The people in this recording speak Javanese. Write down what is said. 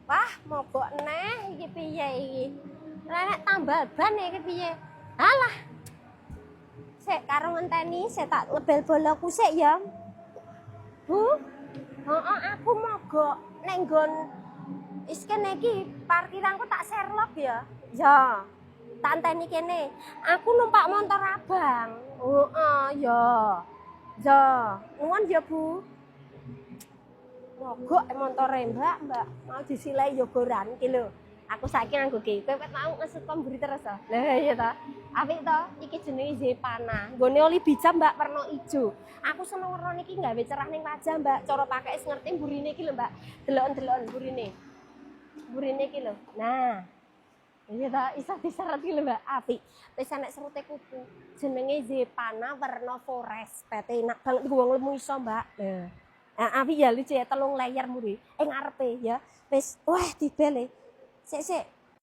Wah, mogok neh iki piye iki? Nek tambal ban iki piye? Alah, sik karo ngenteni sik tak lebel boloku sik ya. Bu, heeh aku mogok nek nggon wis kene iki parkiranku tak Sherlock ya. Ya. Tak anteni kene. Aku numpak motor abang. Heeh, ya. Ya, nuwun ya, Bu. Mogok montore Mbak, Mbak. Mau disilai yogoran iki lho. Aku saiki nganggo iki. Kowe wet mau ngesut pemburi terus to? Lah iya to. Apik to? Iki jenenge Zepana. Nggone oli bijam Mbak warna ijo. Aku seneng warna niki gawe cerah ning wajah Mbak. Cara pakai wis ngerti burine iki lho Mbak. Delok-deloken burine. Burine iki lho. Nah, iya ta, iso diseret iki lho Mbak. Apik. Wis enek serute kuku. Jenenge Zepana warna forest. Pete enak banget wong lemu iso Mbak. Apik ya lucu ya 3 layar muri. Ngarepe ya. Wis wah dibele. Sik